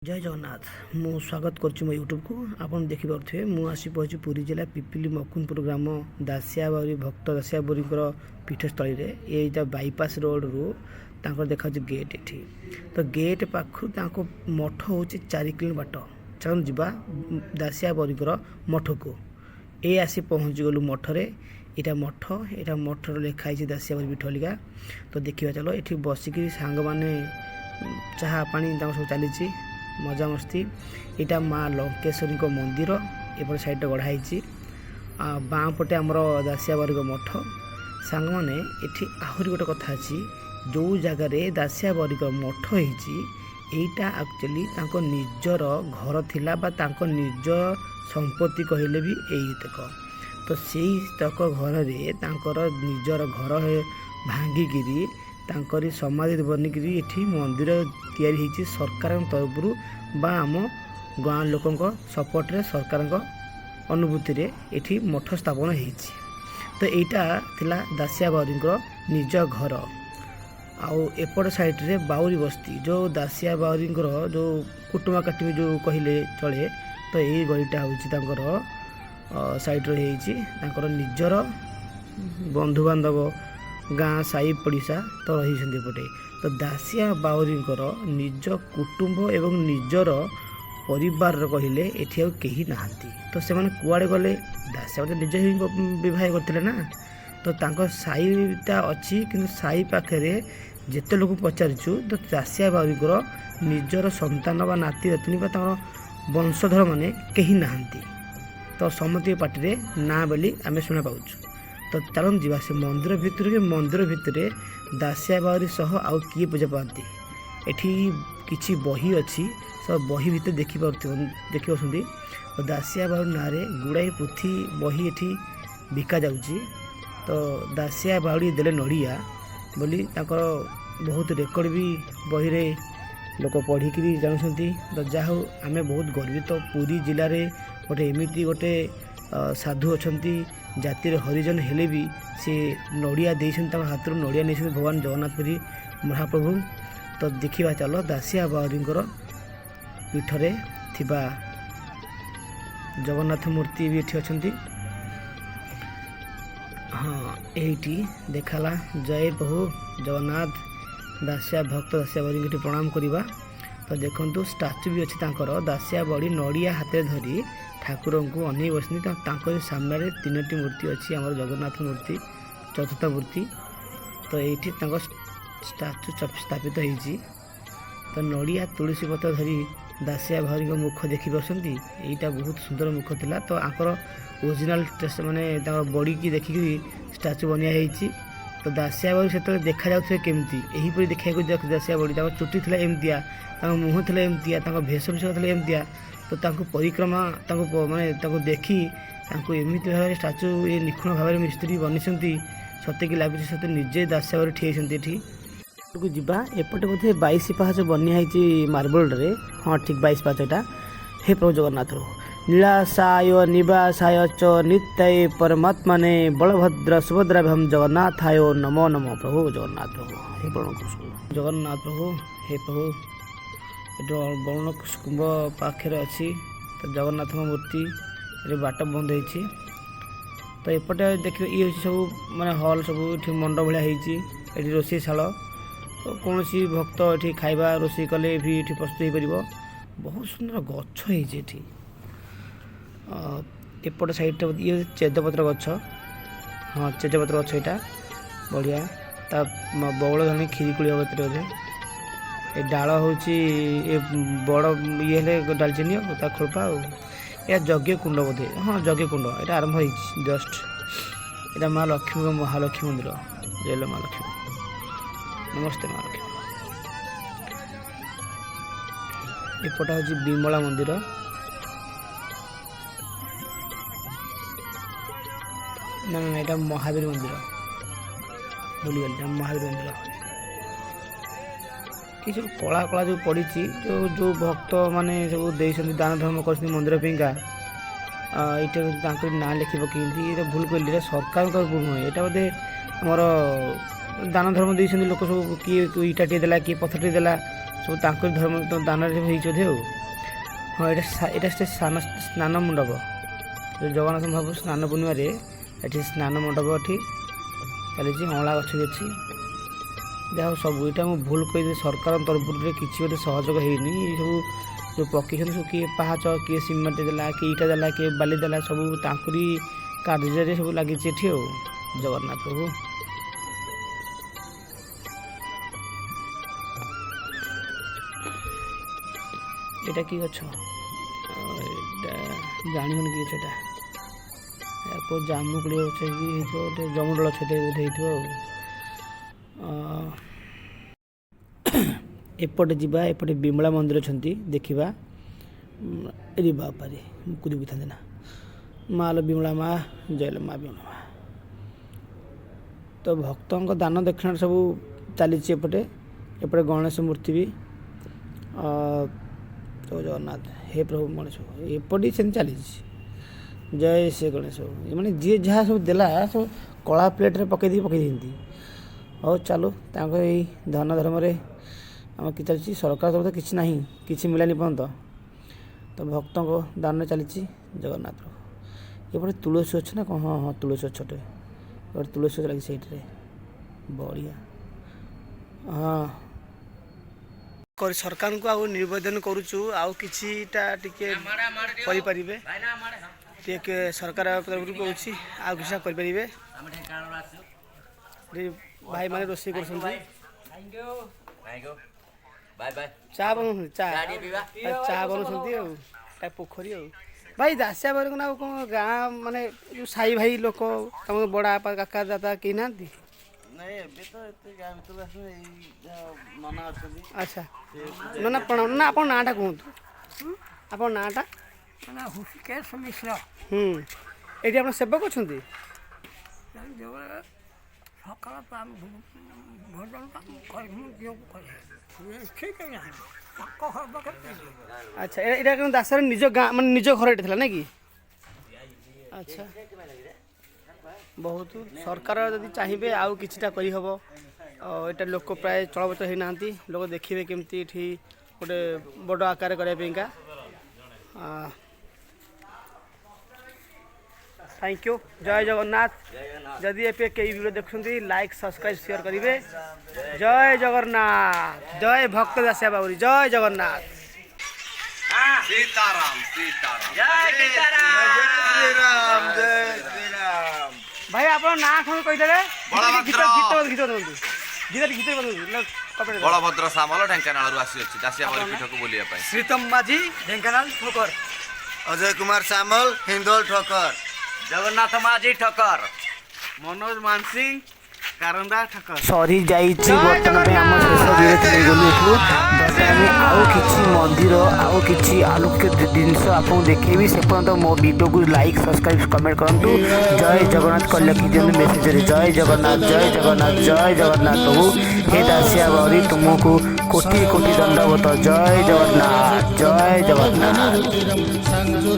जय जगन्नाथ मु स्वागत करुच्ची मो यूट्यूब को आपन देखि पारे मु आसी पहुँची पुरी जिला पिपिली मकुनपुर ग्राम दासियाबाउरी भक्त दासियाबाउरी पीठस्थल ये बाईपास रोड रु देखा गेट एठी तो गेट पाखु मठ हूँ 4 किलो बाट चल जा दासियाबाउरी मठ को ये आसी पहुँची गलु मठरे यहाँ मठर लिखाई दासियाबाउरी पीठलिका तो देखा चलो ये बसिक सांग मैंने चाहा पानी सब चली मजा मस्ती यहाँ माँ लंकेश्वरी मंदिर एपटे साइड गढ़ाई बाँ पटे आमर दासियाबाउरी मठ सांग मैंने ये आहरी गोटे कथा अच्छी जो जगार दासियाबाउरी मठ होईटा एक्चुअली निजर घर थिला बा तांको निज संपत्ति कहले भी यही तक तो सही तक घर निजर घर भांगिकी तांकरी समाधि बनिकी ये मंदिर तैयारी होती सरकार तरफ बा आम गाँ लोकों सपोर्ट रे सरकार अनुभूति रे ये मठ स्थापन होती तो यहाँ थिला दासियाबाउरी निज घर आउ एपट साइड रे बाउरी बस्ती जो दासियाबाउरी जो कुटुमा काटमी जो कहले चले तो यही गलीटा हूँ साइड रे निजर बंधुबांधव गाँ साई पड़िशा तो रही पटे तो दासियाबाउरी निज कुटुंब एवं निजर परिवार कहले ये कहीं नहांती तो से कुआड़े गले दासियाबाउरी निज ही बह करते ना तो तांको साईटा अच्छी कि साई पाखे जिते लोग पचारिचु तो दासियाबाउरी निजर संतान बा नाती नातनी वंशधर माने कहीं नहांती तो समति पार्टी ना बोली आम शुणा पाऊँ तो चलन जीवा से मंदिर भितर दासियाबाउरी सह आउ किए पूजा पाती एठी किछि बही अच्छी सब बही भितर देखी पार्टी तो दासियाबाउरी ना गुड़ाई पुथी बही एठी बिका जाउची तो दासियाबाउरी देले नड़िया बोली ताकर बहुत रेकर्ड भी बही रे लोक पढ़ी जानते तो जहाँ आम बहुत गर्वित तो पुरी जिले में गोटे एमती गोटे साधु अच्छा जातिर हरिजन हेले भी सी नड़िया देते हाथ नड़िया नहीं भगवान जगन्नाथपुरी महाप्रभु तो देखा चलो दासियाबाउरी पीठरे थिबा जगन्नाथ मूर्ति भी ये अच्छा हाँ यही देखाला जय प्रभु जगन्नाथ दासिया भक्त दासियाबाउरी प्रणाम करवा तो देखु स्टाच्यू भी अच्छी दासियाबाउरी नड़िया हाथ धरी ठाकुर को अनै बसनी तो सामने 3टी मूर्ति अच्छी आम जगन्नाथ मूर्ति चतुर्थ मूर्ति तो ये स्टाच्यू स्थापित होती तो नड़िया तुलसी पत्र धरी दासियाबाउरी मुख देखी पार्टी यहाँ बहुत सुंदर मुख थिला तो आंकर ओरिजिनाल माने बॉडी की देखिकी स्टाच्यू बनिया तो दासियाबाउरी से देखा जाऊे केमती यहीपरी देखा दासियाबाउरी चुटी थी एमतिया मुह थी एमतिया भेषभूष थी एमतिया तो परिक्रमा माने देखी एमती भाव स्टाच्यू ये निखुण भाव मिस्त्री बनी सत्य लगुच सत्य निजे दासियाबाउरी ठिए को जीवा एपटे बोधे 22 पाहाच बनिया मार्बल रे हाँ ठीक 22 पाहाच यहाँ हे प्रभु जगन्नाथ नीलासाय निवासाय च नित्याय परमात्मने बलभद्र सुभद्राभ्याम जगन्नाथाय नमो नमो प्रभु जगन्नाथ प्रभु हे बर्ण जगन्नाथ प्रभु हे प्रभु ये बर्ण कुंभ पाखे अच्छी तो जगन्नाथ मूर्ति ये बाट बंद हो तो एपटे देख ये सब माने हॉल सब ये मंडप भाया ये रोषेशाल तो कौन सी भक्त ये खाଇବା रोषे कले भी ये प्रस्तुत हो पार बहुत सुंदर गछ होती एपट साइड ये चेदपत्र गछ हाँ चेजपत्र गछ यहाँ बढ़िया ता बौल धनी खीरीकुड़ी बोधे ये डाल हूँ बड़ ये डालचीनी खोलपा या यज्ञ कुंड बोधे हाँ यज्ञ कुंड यहाँ आरंभ हो जस्ट यहाँ माँ लक्ष्मी महालक्ष्मी मंदिर जय माँ लक्ष्मी नमस्ते माँ लक्ष्मी एपटा हूँ विमला मंदिर ना ना यहाँ महावीर मंदिर भूलीगली महावीर मंदिर कि सब कला कला जो पड़ी जो जो भक्त माने सब दे दान धर्म कर मंदिर पाइंका यहाँ ना लिखी पकड़ भूल कर सरकार भूल नुहे यहाँ बोधे आमर दान धर्म देते लोक सब किए इटाटे देला किए पथरटे देला ସବୁ ତାଙ୍କରି ଧର୍ମ ଦାନରେ ସବୁ ହେଇଛି ବୋଧେ ଆଉ। ହଁ ଏଇଟା ସେ ସ୍ନାନ ମଣ୍ଡପ, ଯେଉଁ ଜଗନ୍ନାଥ ମହାପ୍ରଭୁ ସ୍ନାନ ପୂର୍ଣ୍ଣିମାରେ ଏଠି ସ୍ନାନ ମଣ୍ଡପ ଏଠି ଚାଲିଛି। ଅଁଳା ଗଛ ବି ଅଛି। ଯାହା ସବୁ ଏଇଟା ମୁଁ ଭୁଲ କହିଲି, ସରକାରଙ୍କ ତରଫରୁ କିଛି ଗୋଟେ ସହଯୋଗ ହେଇନି। ଏସବୁ ଯେଉଁ ପକେଇଛନ୍ତି ସବୁ କିଏ ପାହାଚ, କିଏ ସିମେଣ୍ଟ ଦେଲା, କିଏ ଇଟା ଦେଲା, କିଏ ବାଲି ଦେଲା, ସବୁ ତାଙ୍କରି କାର୍ଯ୍ୟରେ ସବୁ ଲାଗିଛି ଏଠି ଆଉ। ଜଗନ୍ନାଥ ପ୍ରଭୁ ଏଇଟା କି ଗଛ? ଏଇଟା ଜାଣିବନି କି ଗଛ ଏଇଟା? କେଉଁ ଜାମୁକୋଳି ଗଛ କି ହେଇଥିବ, ଗୋଟେ ଜମୁଡଳ ଗଛ ବୋଧେ ହେଇଥିବ ଆଉ। ଏପଟେ ଯିବା, ଏପଟେ ବିମଳା ମନ୍ଦିର ଅଛନ୍ତି ଦେଖିବା। ଏରି ବାପାରେ ମୁକୁରି ବୁଥାନ୍ତି ନା, ମା ଲୋ ବିମଳା ମା, ଜୟ ଲୋ ମା ବିମଳା ମା। ତ ଭକ୍ତଙ୍କ ଦାନ ଦକ୍ଷିଣା ସବୁ ଚାଲିଛି ଏପଟେ। ଏପଟେ ଗଣେଶ ମୂର୍ତ୍ତି ବି, ତ ଜଗନ୍ନାଥ ହେ ପ୍ରଭୁ ଗଣେଶ ଏପଟେ ସେମିତି ଚାଲିଛି। ଜୟ ଶ୍ରୀ ଗଣେଶ। ମାନେ ଯିଏ ଯାହା ସବୁ ଦେଲା ସବୁ କଳା ପ୍ଲେଟ୍ରେ ପକେଇ ଦିଅନ୍ତି। ହଉ ଚାଲୁ, ତାଙ୍କ ଏଇ ଧନ ଧର୍ମରେ ଆମର କି ଚାଲିଛି। ସରକାର ତରଫରୁ କିଛି ନାହିଁ, କିଛି ମିଳିଲାନି ପର୍ଯ୍ୟନ୍ତ, ତ ଭକ୍ତଙ୍କ ଦାନରେ ଚାଲିଛି। ଜଗନ୍ନାଥ ପ୍ରଭୁ ଏପଟେ ତୁଳସୀ ଅଛି ନା କ'ଣ? ହଁ ହଁ ତୁଳସୀ ଗଛଟେ, ଏପଟେ ତୁଳସୀ ଗଛ ଲାଗିଛି ସେଇଥିରେ, ବଢ଼ିଆ। ହଁ ସରକାରଙ୍କୁ ଆଉ ନିବେଦନ କରୁଛୁ, ଆଉ କିଛିଟା ଟିକେ କରିପାରିବେ, ଟିକେ ସରକାର ତରଫରୁ କହୁଛି ଆଉ କିଛିଟା କରିପାରିବେ। ଭାଇମାନେ ରୋଷେଇ କରୁଛନ୍ତି, ଚା ବନଉଛନ୍ତି, ଚା ବନଉଛନ୍ତି ଆଉ। ତା ପୋଖରୀ ଆଉ ଭାଇ ଦାସିଆ ବାଉରୀ ନା ଆଉ କ'ଣ ଗାଁ, ମାନେ ଯେଉଁ ସାଇ ଭାଇ ଲୋକ, ତମ ବଡ଼ ବାପା, କାକା, ଦାଦା କେହି ନାହାନ୍ତି? ନାଇଁ ଏବେ ତ ଏତେ ଗାଁ ଭିତରୁ ଆସୁ, ଏଇ ନନା ଅଛନ୍ତି। ଆଚ୍ଛା ନନା ପ୍ରଣାମ। ନା ଆପଣ ନାଁଟା କୁହନ୍ତୁ, ଆପଣ ନାଁଟା? ହୃଷିକେଶ ମିଶ୍ର। ଏଇଠି ଆପଣ ସେବକ ଅଛନ୍ତି? ସକାଳ ଭୋଜନ ଝିଅକୁ କରେ, ଠିକ ନାହିଁ ତାଙ୍କ ଘର ପାଖରେ। ଆଚ୍ଛା ଏଇଟା କିନ୍ତୁ ଦାସର ନିଜ ଗାଁ, ମାନେ ନିଜ ଘର ଏଇଟା ଥିଲା ନାଇଁ କି? ଆଚ୍ଛା ବହୁତ, ସରକାର ଯଦି ଚାହିଁବେ ଆଉ କିଛିଟା କରିହେବ। ଏଇଟା ଲୋକ ପ୍ରାୟ ଚଳପ୍ରଚଳ ହେଇନାହାନ୍ତି, ଲୋକ ଦେଖିବେ କେମିତି ଏଠି ଗୋଟେ ବଡ଼ ଆକାରରେ କରିବା ପାଇଁକା। Thank you. जय जगन्नाथ। जदि ए कई वीडियो देखुंती लाइक सब्सक्राइब शेयर करेंगे। जय जगन्नाथ, जय भक्त दासिया बाबूरी, जय जगन्नाथ। सीताराम सीताराम, जय सीताराम, जय राम, जय श्री राम। भाई आप ना कौन कहीदे बलभद्र सामल ढेंकानाल आसी दासिया बावरी पीठ को बुलिया पाई। श्रीतम माझी ढेंकानाल ठोकर, अजय कुमार सामल हिंदोल ठोकर, जगन्नाथ माझी ठकर, मनोज मानसिंह कारंदा ठोकर। सरी जाइछि बर्तमान पे हम शेष विरति ले गलु एठु। बर्तमान आउ किछि मंदिर आउ किछि आलोक्य जिनस आपन देखेबी, से पर्यंत मो वीडियो को लाइक सब्सक्राइब कमेंट करंतु। जय जगन्नाथ कर लिखि दियनु मेसेज रे, जय जगन्नाथ, जय जगन्नाथ, जय जगन्नाथ। प्रभु हे दासिया बावरी तुमको कोटि कोटि दंडवत। जय जगन्नाथ, जय जगन्नाथ।